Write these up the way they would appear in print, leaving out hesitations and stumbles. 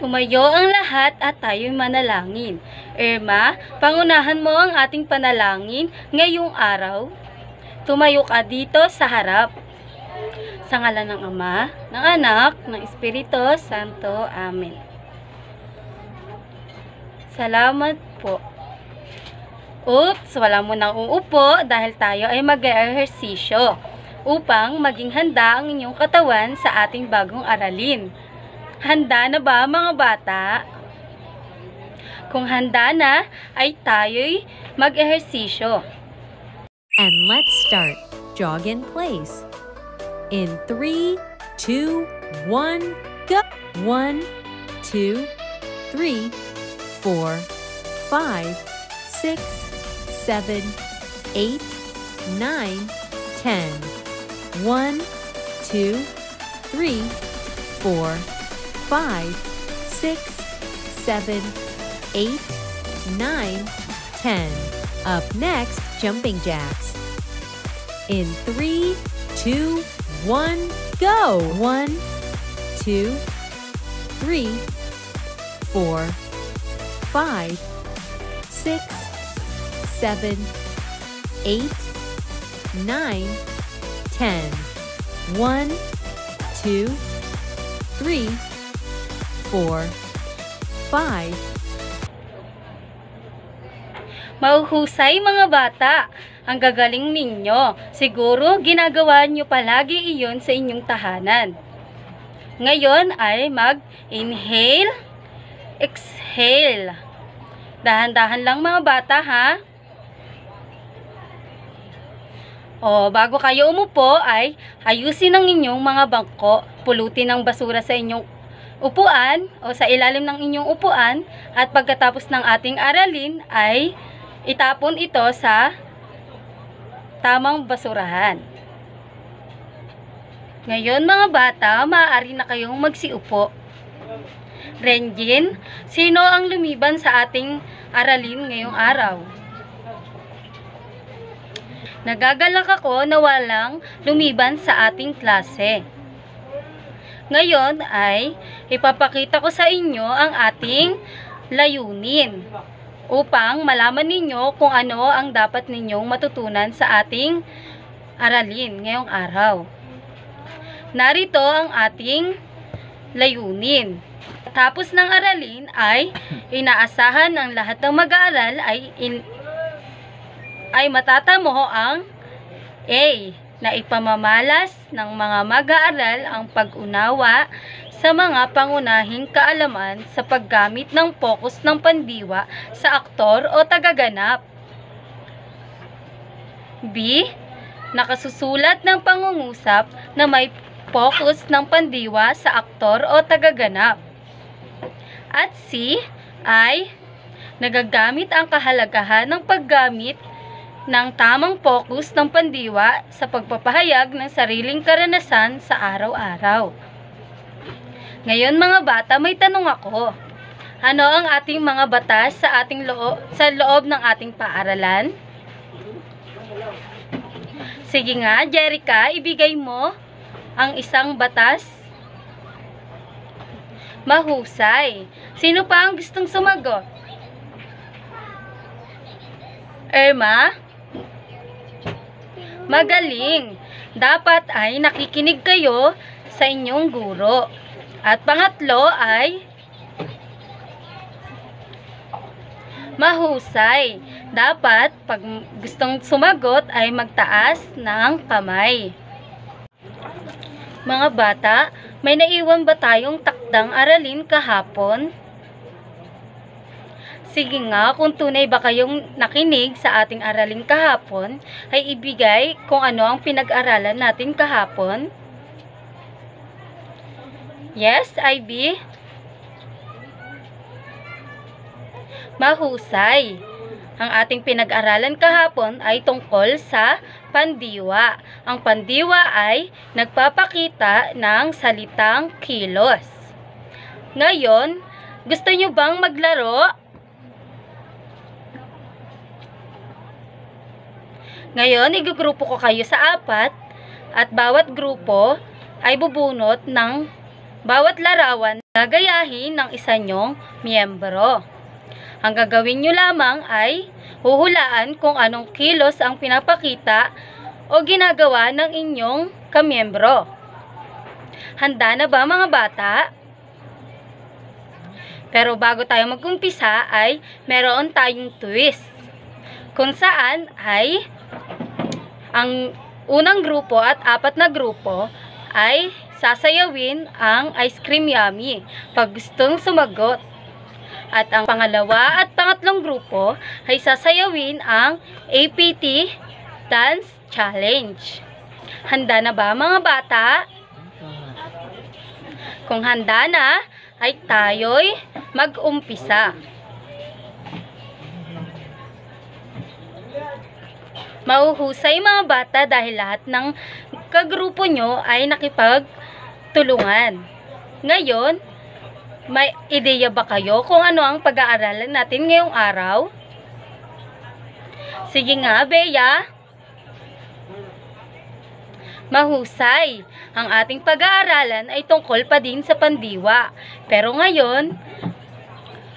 Tumayo ang lahat at tayo'y manalangin. Irma, pangunahan mo ang ating panalangin ngayong araw. Tumayo ka dito sa harap. Sa ngalan ng Ama, ng Anak, ng Espiritu Santo. Amen. Salamat po. Oops, wala mo nang uupo dahil tayo ay mag-ehersisyo upang maging handa ang inyong katawan sa ating bagong aralin. Handa na ba mga bata? Kung handa na, ay tayo'y mag-ehersisyo. And let's start. Jog in place. In 3, 2, 1, go! 1, 2, 3, 4, 5, 6, 7, 8, 9, 10. 1, 2, 3, 4, 5, 6, 7, 8, 9, 10. Up next, jumping jacks. In 3, 2, 1, go! 1, 2, 3, 4, 5, 6, 7, 8, 9, 10. 1, 2, 3, 4, 5. Mahuhusay mga bata, ang gagaling ninyo. Siguro ginagawa nyo palagi iyon sa inyong tahanan. Ngayon ay mag-inhale, exhale. Dahan-dahan lang mga bata ha. O, bago kayo umupo ay ayusin ang inyong mga bangko. Pulutin ang basura sa inyong upuan o sa ilalim ng inyong upuan at pagkatapos ng ating aralin ay itapon ito sa tamang basurahan. Ngayon mga bata, maaari na kayong magsiupo. Renjin, sino ang lumiban sa ating aralin ngayong araw? Nagagalak ako na walang lumiban sa ating klase. Ngayon ay ipapakita ko sa inyo ang ating layunin upang malaman ninyo kung ano ang dapat ninyong matutunan sa ating aralin ngayong araw. Narito ang ating layunin. Tapos ng aralin ay inaasahan ng lahat ng mag-aaral ay matatamo ang A, na ipamamalas ng mga mag-aaral ang pag-unawa sa mga pangunahing kaalaman sa paggamit ng pokus ng pandiwa sa aktor o tagaganap. B, nakasusulat ng pangungusap na may pokus ng pandiwa sa aktor o tagaganap. At C, ay nagagamit ang kahalagahan ng paggamit ng tamang pokus ng pandiwa sa pagpapahayag ng sariling karanasan sa araw-araw. Ngayon mga bata, may tanong ako. Ano ang ating mga batas sa loob ng ating paaralan? Sige nga, Jerica, ibigay mo ang isang batas. Mahusay. Sino pa ang gustong sumagot? Irma? Magaling. Dapat ay nakikinig kayo sa inyong guro. At pangatlo ay mahusay. Dapat pag gustong sumagot ay magtaas ng kamay. Mga bata, may naiwan ba tayong takdang aralin kahapon? Sige nga, kung tunay ba kayong nakinig sa ating aralin kahapon, ay ibigay kung ano ang pinag-aralan natin kahapon. Yes, IB? Mahusay. Ang ating pinag-aralan kahapon ay tungkol sa pandiwa. Ang pandiwa ay nagpapakita ng salitang kilos. Ngayon, gusto nyo bang maglaro? Ngayon, igugrupo ko kayo sa 4 at bawat grupo ay bubunot ng bawat larawan gagayahin ng isa nyong miyembro. Ang gagawin nyo lamang ay huhulaan kung anong kilos ang pinapakita o ginagawa ng inyong kamiyembro. Handa na ba mga bata? Pero bago tayo mag-umpisa ay meron tayong twist. Kung saan ay ang unang grupo at 4 na grupo ay sasayawin ang Ice Cream Yummy pag gustong sumagot. At ang pangalawa at pangatlong grupo ay sasayawin ang APT Dance Challenge. Handa na ba mga bata? Kung handa na, ay tayo'y mag-umpisa. Mahuhusay mga bata dahil lahat ng kagrupo nyo ay nakipagtulungan. Ngayon, may ideya ba kayo kung ano ang pag-aaralan natin ngayong araw? Sige nga, Bea. Mahusay. Ang ating pag-aaralan ay tungkol pa din sa pandiwa. Pero ngayon,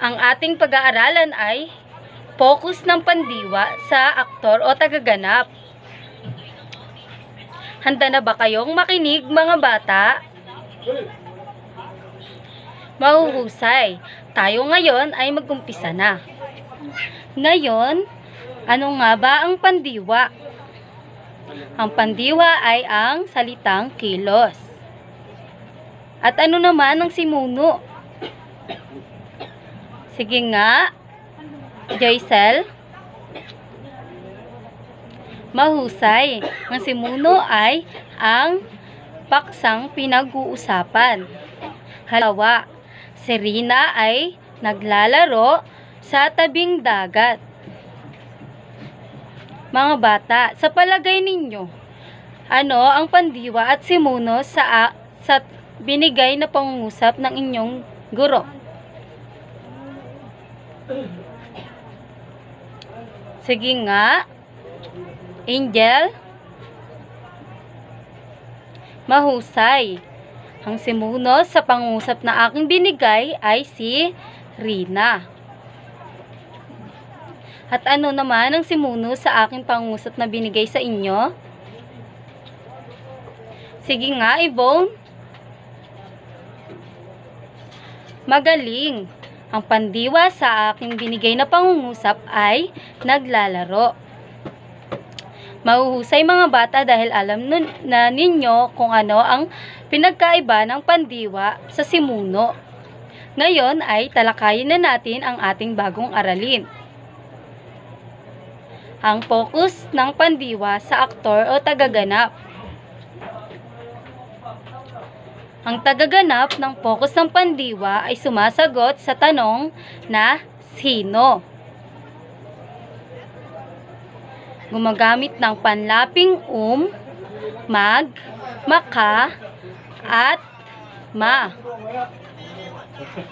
ang ating pag-aaralan ay focus ng pandiwa sa aktor o tagaganap. Handa na ba kayong makinig mga bata? Mahuhusay. Tayo ngayon ay mag-umpisa na. Ngayon, ano nga ba ang pandiwa? Ang pandiwa ay ang salitang kilos. At ano naman ang simuno? Sige nga, Joycel. Mahusay. Ang simuno ay ang paksang pinag-uusapan. Halimbawa, si Rina ay naglalaro sa tabing dagat. Mga bata, sa palagay ninyo, ano ang pandiwa at simuno sa binigay na pangungusap ng inyong guro? Sige nga, Angel. Mahusay. Ang simuno sa pangungusap na aking binigay ay si Rina. At ano naman ang simuno sa aking pangungusap na binigay sa inyo? Sige nga, Yvonne. Magaling. Ang pandiwa sa aking binigay na pangungusap ay naglalaro. Mahuhusay mga bata dahil alam na ninyo kung ano ang pinagkaiba ng pandiwa sa simuno. Ngayon ay talakayin na natin ang ating bagong aralin. Ang focus ng pandiwa sa aktor o tagaganap. Ang tagaganap ng focus ng pandiwa ay sumasagot sa tanong na sino. Gumagamit ng panlaping mag, maka, at ma.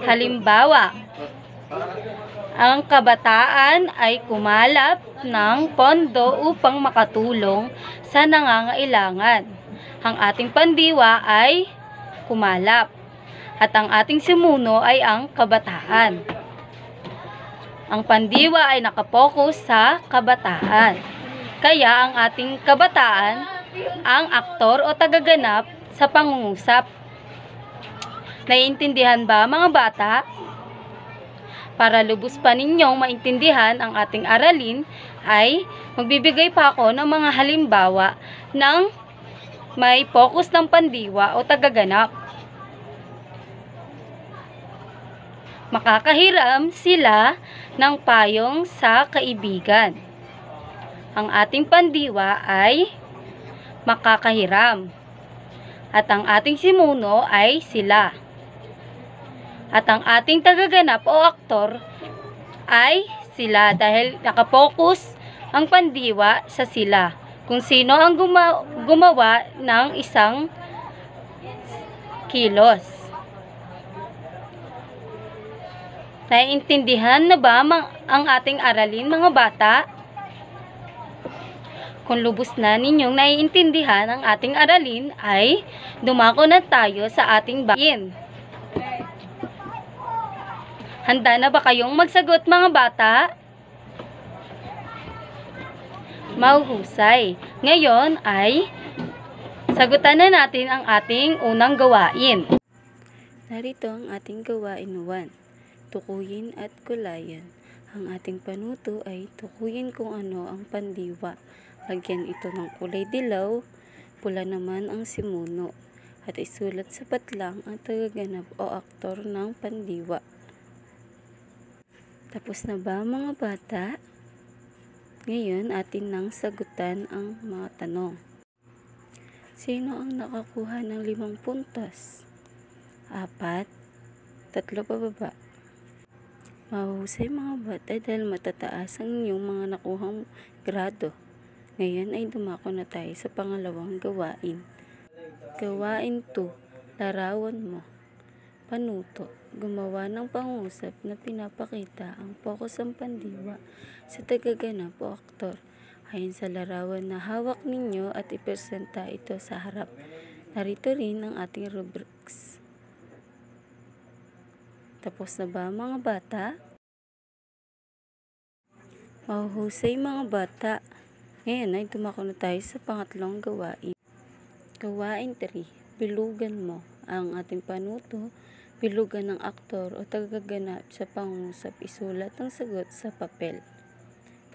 Halimbawa, ang kabataan ay kumalap ng pondo upang makatulong sa nangangailangan. Ang ating pandiwa ay kumalap. At ang ating simuno ay ang kabataan. Ang pandiwa ay nakapokus sa kabataan. Kaya ang ating kabataan ang aktor o tagaganap sa pangungusap. Naiintindihan ba mga bata? Para lubos pa ninyong maintindihan ang ating aralin, ay magbibigay pa ako ng mga halimbawa ng may focus ng pandiwa o tagaganap. Makakahiram sila ng payong sa kaibigan. Ang ating pandiwa ay makakahiram. At ang ating simuno ay sila. At ang ating tagaganap o aktor ay sila dahil nakapokus ang pandiwa sa sila. Kung sino ang gumawa ng isang kilos. Naiintindihan na ba ang ating aralin mga bata? Kung lubos na ninyong naiintindihan ang ating aralin ay dumako na tayo sa ating bahin. Handa na ba kayong magsagot mga bata? Mahuhusay. Ngayon ay sagutan na natin ang ating unang gawain. Narito ang ating gawain 1. Tukuyin at kulayan. Ang ating panuto ay tukuyin kung ano ang pandiwa. Lagyan ito ng kulay dilaw, pula naman ang simuno. At isulat sa patlang ang tagaganap o aktor ng pandiwa. Tapos na ba mga bata? Ngayon atin nang sagutan ang mga tanong. Sino ang nakakuha ng 5 puntos? 4, 3 pababa. Mahuhusay mga bata dahil matataas ang inyong mga nakuhang grado. Ngayon ay dumako na tayo sa pangalawang gawain. Gawain 2. Larawan mo. Panuto. Gumawa ng pangusap na pinapakita ang pokus ng pandiwa sa tagaganap o aktor. Ayon sa larawan na hawak ninyo at ipresenta ito sa harap. Narito rin ang ating rubrics. Tapos na ba mga bata? Mahuhusay mga bata. Ngayon ay dumako na tayo sa pangatlong gawain. Gawain 3. Bilugan mo. Ang ating panuto, bilugan ng aktor o tagaganap sa pangusap. Isulat ang sagot sa papel.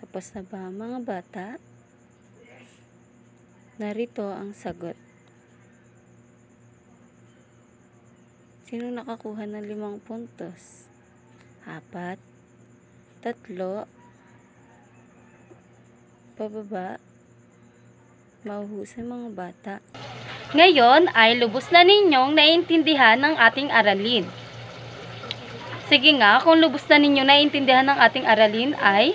Tapos na ba mga bata? Narito ang sagot. Sino nakakuha ng 5 puntos? 4, 3, pababa. Mahuhusay mga bata. Ngayon ay lubos na ninyong naiintindihan ng ating aralin. Sige nga, kung lubos na ninyong naiintindihan ng ating aralin ay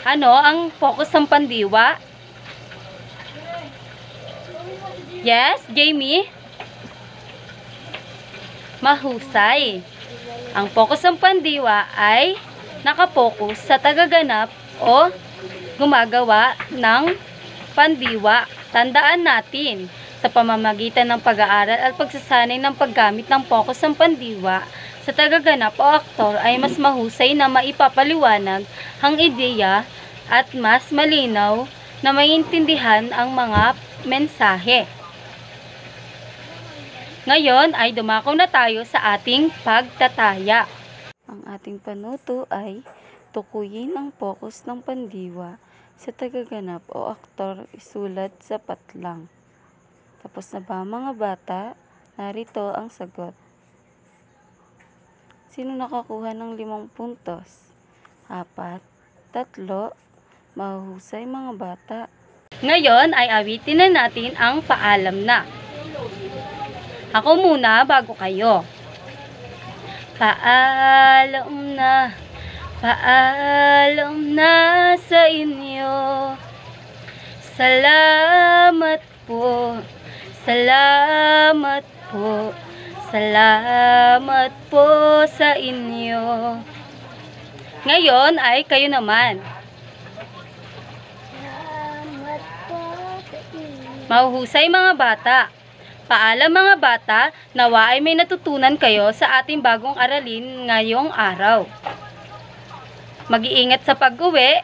ano ang pokus ng pandiwa? Yes, Jamie? Mahusay. Ang pokus ng pandiwa ay nakapokus sa tagaganap o gumagawa ng pandiwa. Tandaan natin, sa pamamagitan ng pag-aaral at pagsasanay ng paggamit ng pokus ng pandiwa sa tagaganap o aktor ay mas mahusay na maipapaliwanag ang ideya at mas malinaw na maiintindihan ang mga mensahe. Ngayon ay dumako na tayo sa ating pagtataya. Ang ating panuto ay tukuyin ang pokus ng pandiwa sa tagaganap o aktor, isulat sa patlang. Tapos na ba mga bata? Narito ang sagot. Sino nakakuha ng 5 puntos? 4, 3, mahuhusay mga bata. Ngayon ay awitin na natin ang paalam na. Ako muna bago kayo. Paalam na sa inyo. Salamat po, salamat po, salamat po sa inyo. Ngayon ay kayo naman. Mahuhusay mga bata. Paalam mga bata, nawa ay may natutunan kayo sa ating bagong aralin ngayong araw. Mag-iingat sa pag-uwi.